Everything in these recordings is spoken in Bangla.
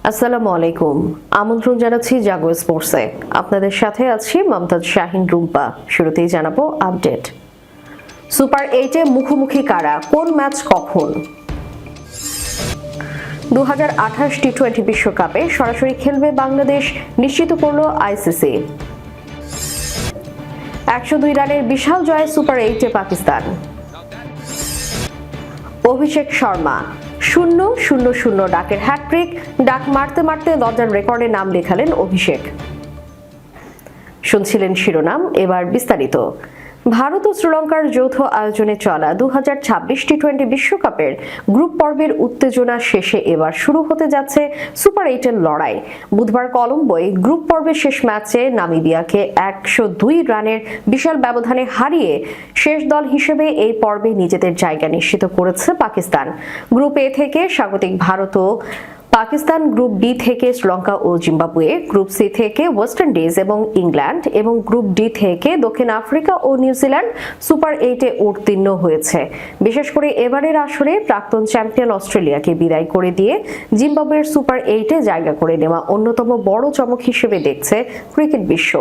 আসসালামু আলাইকুম। আমন্ত্রণ জানাচ্ছি জাগো স্পোর্টসে। আপনাদের সাথে আছি মমতাজ শাহিন রুম্পা। শুরুতেই জানাবো আপডেট। সুপার 8-এ মুখোমুখি কারা, কোন ম্যাচ কখন? 2028 টি-20 বিশ্বকাপে সরাসরি খেলবে বাংলাদেশ, নিশ্চিত করল আইসিসি। 102 রানের বিশাল জয়ে সুপার 8-এ পাকিস্তান। অভিষেক শর্মা 0-0-0 ডাকের হ্যাটট্রিক, ডাক মারতে মারতে লজ্জার রেকর্ডে নাম লেখালেন অভিষেক। শুনছিলেন শিরোনাম, এবার বিস্তারিত। ভারত ও শ্রীলঙ্কার যৌথ আয়োজনে চলা 2026 টি-20 বিশ্বকাপের গ্রুপ পর্বের উত্তেজনা শেষে এবার শুরু হতে যাচ্ছে সুপার 8-এর লড়াই। বুধবার কলম্বোয় গ্রুপ পর্বের শেষ ম্যাচে নামিবিয়াকে 102 রানের বিশাল ব্যবধানে হারিয়ে শেষ দল হিসেবে এই পর্বে নিজেদের জায়গা নিশ্চিত করেছে পাকিস্তান। গ্রুপ এ থেকে স্বাগতিক ভারত ও পাকিস্তান, গ্রুপ বি থেকে শ্রীলঙ্কা ও জিম্বাবুয়ে, গ্রুপ সি থেকে ওয়েস্ট ইন্ডিজ এবং ইংল্যান্ড এবং গ্রুপ ডি থেকে দক্ষিণ আফ্রিকা ও নিউজিল্যান্ড সুপার 8-এ উত্তীর্ণ হয়েছে। বিশেষ করে এবারের আসরে প্রাক্তন চ্যাম্পিয়ন অস্ট্রেলিয়াকে বিদায় করে দিয়ে জিম্বাবুয়ের সুপার 8-এ জায়গা করে নেওয়া অন্যতম বড় চমক হিসেবে দেখছে ক্রিকেট বিশ্ব।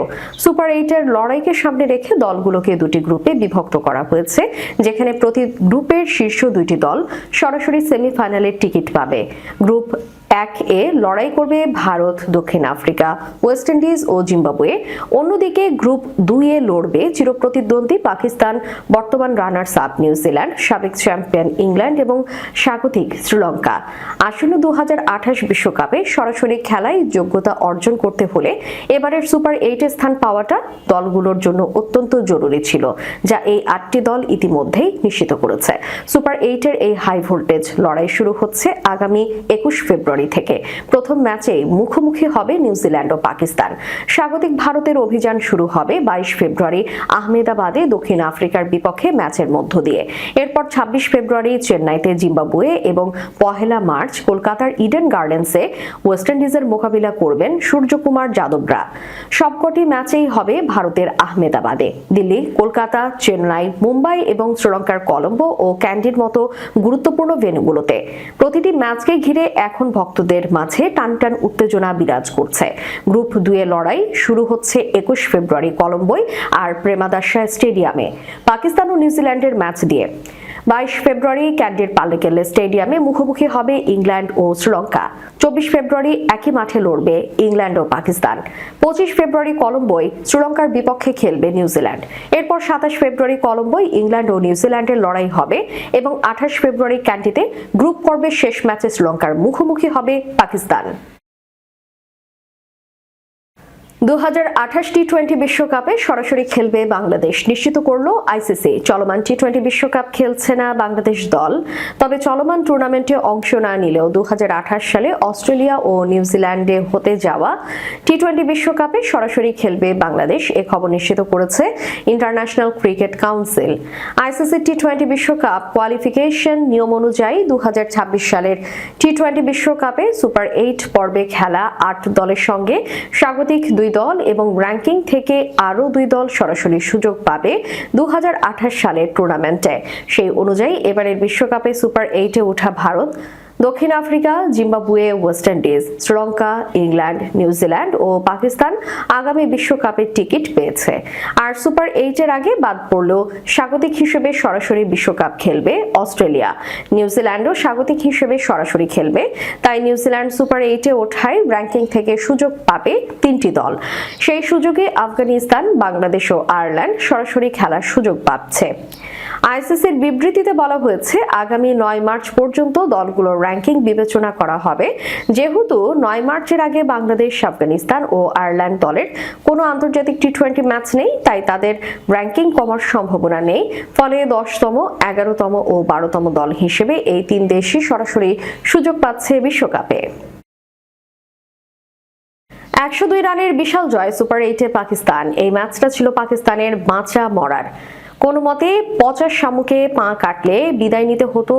সুপার 8-এর লড়াইকে সামনে রেখে দলগুলোকে দুটি গ্রুপে বিভক্ত করা হয়েছে, যেখানে প্রতি গ্রুপের শীর্ষ দুইটি দল সরাসরি সেমিফাইনালের টিকিট পাবে। গ্রুপ 1-এ লড়াই করবে ভারত, দক্ষিণ আফ্রিকা, ওয়েস্ট ইন্ডিজ ও জিম্বাবুয়ে। অন্যদিকে গ্রুপ 2-এ লড়বে চিরপ্রতিদ্বন্দ্বী পাকিস্তান, বর্তমান রানার্স আপ নিউজিল্যান্ড, সাবেক চ্যাম্পিয়ন ইংল্যান্ড এবং স্বাগতিক শ্রীলঙ্কা। আসন্ন 2028 বিশ্বকাপে সরাসরি খেলায় যোগ্যতা অর্জন করতে হলে এবারের সুপার 8-এ স্থান পাওয়াটা দলগুলোর জন্য অত্যন্ত জরুরি ছিল, যা এই 8টি দল ইতিমধ্যেই নিশ্চিত করেছে। সুপার 8-এর এই হাই ভোল্টেজ লড়াই শুরু হচ্ছে আগামী 21 ফেব্রুয়ারি থেকে। প্রথম ম্যাচে মুখোমুখি হবে নিউজিল্যান্ড ও পাকিস্তান। স্বাগতিক ভারতের অভিযান শুরু হবে 22 ফেব্রুয়ারি আহমেদাবাদে দক্ষিণ আফ্রিকার বিপক্ষে ম্যাচের মধ্য দিয়ে। এরপর 26 ফেব্রুয়ারি চেন্নাইতে জিম্বাবুয়ে এবং 1 মার্চ কলকাতার ইডেন গার্ডেন্সে ওয়েস্ট ইন্ডিজের মোকাবিলা করবেন সূর্যকুমার যাদবরা। সবকটি ম্যাচেই হবে ভারতের আহমেদাবাদে। দিল্লি, কলকাতা, চেন্নাই, মুম্বাই এবং শ্রীলঙ্কার কলম্বো ও ক্যান্ডির মতো গুরুত্বপূর্ণ ভেন্যুগুলোতে। প্রতিটি ম্যাচকে ঘিরে এখন ভক্তদের মাঝে টানটান উত্তেজনা বিরাজ করছে। গ্রুপ 2-এ লড়াই শুরু হচ্ছে 21 ফেব্রুয়ারি কলম্বোয় আর প্রেমাদাসা স্টেডিয়ামে পাকিস্তান ও নিউজিল্যান্ডের ম্যাচ দিয়ে। 22 ফেব্রুয়ারি ক্যান্ডির পাল্লেকেলে স্টেডিয়ামে মুখোমুখি হবে ইংল্যান্ড ও শ্রীলঙ্কা। 24 ফেব্রুয়ারি একই মাঠে লড়বে ইংল্যান্ড ও পাকিস্তান। 25 ফেব্রুয়ারি কলম্বোয় শ্রীলঙ্কার বিপক্ষে খেলবে নিউজিল্যান্ড। এরপর 27 ফেব্রুয়ারি কলম্বোয় ইংল্যান্ড ও নিউজিল্যান্ডের লড়াই হবে এবং 28 ফেব্রুয়ারি ক্যান্ডিতে গ্রুপ পর্বের শেষ ম্যাচে শ্রীলঙ্কার মুখোমুখি হবে পাকিস্তান। 2028 টি-20 বিশ্বকাপে সরাসরি খেলবে বাংলাদেশ, নিশ্চিত করলো আইসিসি। চলমান টি-20 বিশ্বকাপ খেলছে না বাংলাদেশ দল। তবে চলমান টুর্নামেন্টে অংশ না নিলেও 2028 সালে অস্ট্রেলিয়া ও নিউজিল্যান্ডে হতে যাওয়া টি-20 বিশ্বকাপে সরাসরি খেলবে বাংলাদেশ, এ খবর নিশ্চিত করেছে ইন্টারন্যাশনাল ক্রিকেট কাউন্সিল। আইসিসি টি-20 বিশ্বকাপ কোয়ালিফিকেশন নিয়ম অনুযায়ী 2026 সালের টি-20 বিশ্বকাপে সুপার 8 পর্বে খেলা 8 দলের সঙ্গে স্বাগতিক 2 দল এবং র্যাঙ্কিং থেকে আরও 2 দল সরাসরি সুযোগ পাবে 2028 সালের টুর্নামেন্টে। সেই অনুযায়ী এবারের বিশ্বকাপে সুপার 8-এ ওঠা ভারত, দক্ষিণ Africa, Zimbabwe, West Indies, Sri Lanka, England, New Zealand ও পাকিস্তান আগামী বিশ্বকাপের টিকিট পেয়েছে। আর সুপার 8-এর আগে বাদ পড়লেও স্বাগতিক হিসেবে সরাসরি বিশ্বকাপ খেলবে অস্ট্রেলিয়া। নিউজিল্যান্ডও স্বাগতিক হিসেবে সরাসরি খেলবে। তাই নিউজিল্যান্ড সুপার 8-এ ওঠায় র্যাঙ্কিং থেকে সুযোগ পাবে 3টি দল। সেই সুযোগে আফগানিস্তান, বাংলাদেশ ও আয়ারল্যান্ড সরাসরি খেলার সুযোগ পাচ্ছে। আইসিসির বিবৃতিতে বলা হয়েছে, আগামী 9 মার্চ পর্যন্ত দলগুলোর র্যাঙ্কিং বিবেচনা করা হবে। যেহেতু 9 মার্চের আগে বাংলাদেশ, আফগানিস্তান ও আয়ারল্যান্ড দলের কোনো আন্তর্জাতিক টি-20 ম্যাচ নেই, তাই তাদের র্যাঙ্কিং কমার সম্ভাবনা নেই। ফলে 10তম, 11তম ও 12তম দল হিসেবে এই 3 দেশই সরাসরি সুযোগ পাচ্ছে বিশ্বকাপে। 102 রানের বিশাল জয় সুপার 8-এ পাকিস্তান। এই ম্যাচটা ছিল পাকিস্তানের বাঁচা মরার। কোনো মতে পচা শামুকে পা কাটলে বিদায় নিতে হতো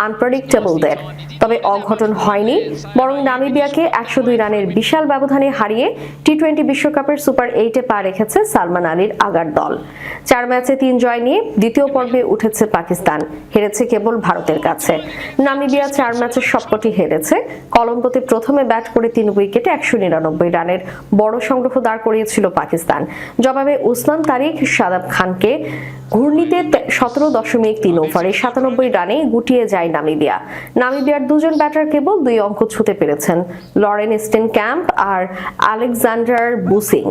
আনপ্রেডিক্টেবলদের। তবে অঘটন হয়নি, বরং নামিবিয়াকে 102 রানের বিশাল ব্যবধানে হারিয়ে টি-20 বিশ্বকাপের সুপার 8-এ পা রেখেছে সালমান আলীর আগার দল। 4 ম্যাচে 3 জয় নিয়ে দ্বিতীয় পর্বে উঠেছে পাকিস্তান, হেরেছে কেবল ভারতের কাছে। নামিবিয়া 4 ম্যাচের সবকটি হেরেছে। কলম্বোতে প্রথমে ব্যাট করে 3 উইকেটে 199 রানের বড় সংগ্রহ দাঁড় করিয়েছিল পাকিস্তান। জবাবে উসমান তারিক সাদাব খানকে ঘূর্ণিতে 17.3 ওভারে 97 রানে গুটিয়ে যায় নামিবিয়া। নামিবিয়ার দুজন ব্যাটার কেবল 2 অঙ্ক ছুঁতে পেরেছেন, লরেন স্টেনক্যাম্প আর আলেকজান্ডার বুসিং।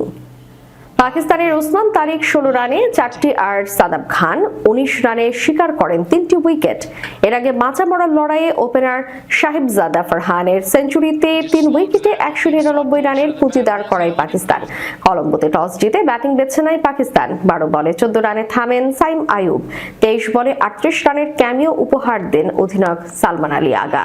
পাকিস্তানের ওসমান তারিক 16 রানে 4টি আর সাদাব খান 19 রানে শিকার করেন 3টি উইকেট। এর আগে মাচা মরার লড়াইয়ে ওপেনার সাহিবজাদা ফারহানের সেঞ্চুরিতে 3 উইকেটে 199 রানের পুঁজি দাঁড় করায় পাকিস্তান। কলম্বোতে টস জিতে ব্যাটিং বেছে নেয় পাকিস্তান। 12 বলে 14 রানে থামেন সাইম আইয়ুব। 23 বলে 38 রানের ক্যামিও উপহার দেন অধিনায়ক সালমান আলী আগা।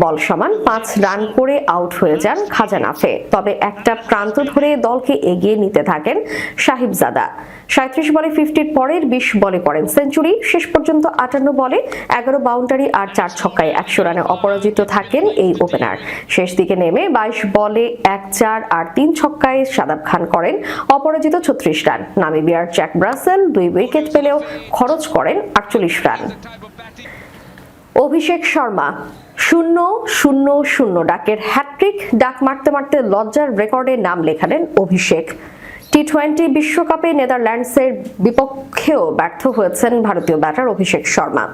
বল সমান 5 রান করে আউট হয়ে যান খাজানাফে। তবে একটা প্রান্ত ধরে দলকে এগিয়ে নিতে থাকেন সাহিবজাদা। 37 বলে 50-র পরের 20 বলে করেন সেঞ্চুরি। শেষ পর্যন্ত 58 বলে 11 বাউন্ডারি আর 4 ছক্কায় 100 রানে অপরাজিত থাকেন এই ওপেনার। শেষ দিকে নেমে 22 বলে 1-4 আর 3 ছক্কায় সাদাব খান করেন অপরাজিত 36 রান। নামিবিয়ার জ্যাক ব্রাসেল 2 উইকেট পেলেও খরচ করেন 48 রান। অভিষেক শর্মা 0-0-0 ডাকের হ্যাট্রিক, ডাক মারতে মারতে লজ্জার রেকর্ডে নাম লেখালেন অভিষেক। টি-20 বিশ্বকাপে নেদারল্যান্ডসের বিপক্ষেও ব্যর্থ হয়েছেন ভারতীয় ব্যাটার অভিষেক শর্মা।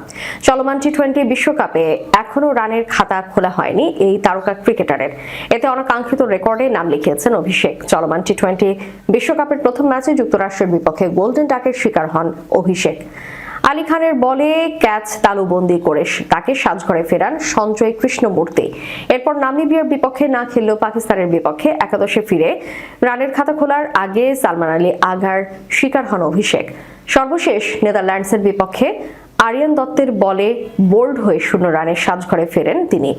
চলমান টি-20 বিশ্বকাপে এখনো রানের খাতা খোলা হয়নি এই তারকা ক্রিকেটারের। এতে অনাকাঙ্ক্ষিত রেকর্ডে নাম লিখিয়েছেন অভিষেক। চলমান টি-20 বিশ্বকাপের প্রথম ম্যাচে যুক্তরাষ্ট্রের বিপক্ষে গোল্ডেন ডাকের শিকার হন অভিষেক। আলী খানের বলে ক্যাচ তালুবন্দি করে তাকে সাজঘরে ফেরান সঞ্জয় কৃষ্ণমূর্তি। এরপর নামিবিয়ার বিপক্ষে না খেললেও পাকিস্তানের বিপক্ষে একাদশে ফিরে রানের খাতা খোলার আগে সালমান আলী আগার শিকার হন অভিষেক। সর্বশেষ নেদারল্যান্ডসের বিপক্ষে আরিয়ান দত্তের বলে বোল্ড হয়ে 0 রানে সাজঘরে ফেরেন তিনি।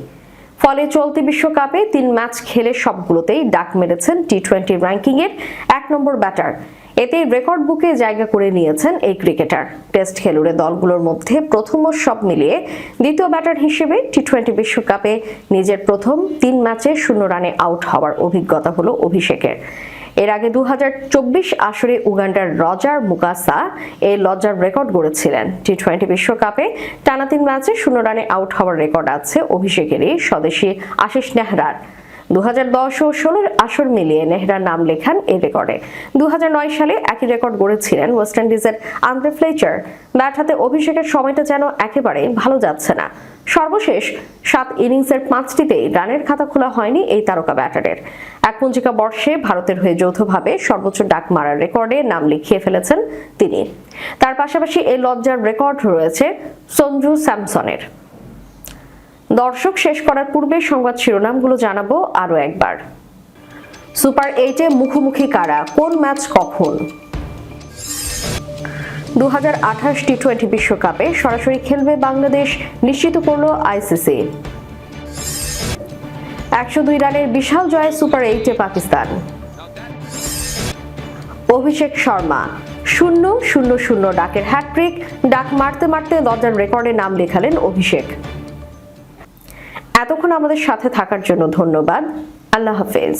ফলে চলতি বিশ্বকাপে 3 ম্যাচ খেলে সবগুলোতেই ডাক মেরেছেন টি-20 র্যাঙ্কিংয়ের 1 নম্বর ব্যাটার। এতে রেকর্ড বুকে জায়গা করে নিয়েছেন এই ক্রিকেটার। টেস্ট খেলুড়ে দলগুলোর মধ্যে প্রথম ও সব মিলিয়ে দ্বিতীয় ব্যাটার হিসেবে টি-20 বিশ্বকাপে নিজের প্রথম 3 ম্যাচে 0 রানে আউট হওয়ার অভিজ্ঞতা হলো অভিষেকের। এর আগে 2024 আসরে উগান্ডার রজার মুকাসা এই লজ্জার রেকর্ড গড়েছিলেন। টি-20 বিশ্বকাপে টানা 3 ম্যাচে 0 রানে আউট হওয়ার রেকর্ড আছে অভিষেকেরই স্বদেশী আশিস নেহরার। 2010 ও 16 আসর মিলিয়ে নেহরা নাম লেখান এই রেকর্ডে। 2009 সালে একই রেকর্ড গড়েছিলেন ওয়েস্ট ইন্ডিজের আন্দ্রে ফ্লেচার। ব্যাট হাতে অভিষেকের সময়টা যেন একেবারে ভালো যাচ্ছে না। সর্বশেষ 7 ইনিংসের 5টিতেই রানের খাতা খোলা হয়নি এই তারকা ব্যাটারের। এক পঞ্জিকা বর্ষে ভারতের হয়ে যৌথভাবে সর্বোচ্চ ডাক মারার রেকর্ডে নাম লিখিয়ে ফেলেছেন তিনি। তার পাশাপাশি এই লজ্জার রেকর্ড রয়েছে সঞ্জু স্যামসনের। দর্শক, শেষ করার পূর্বে সংবাদ শিরোনামগুলো জানাবো আরো একবার। সুপার 8-এ মুখোমুখি কারা, কোন ম্যাচ কখন? 2028 টি-20 বিশ্বকাপে সরাসরি খেলবে বাংলাদেশ, নিশ্চিত করলো আইসিসি। 102 রানের বিশাল জয়ে সুপার 8-এ পাকিস্তান। অভিষেক শর্মা 0-0-0 ডাকের হ্যাট্রিক, ডাক মারতে মারতে লজ্জার রেকর্ডে নাম লেখালেন অভিষেক। এতক্ষণ আমাদের সাথে থাকার জন্য ধন্যবাদ। আল্লাহ হাফেজ।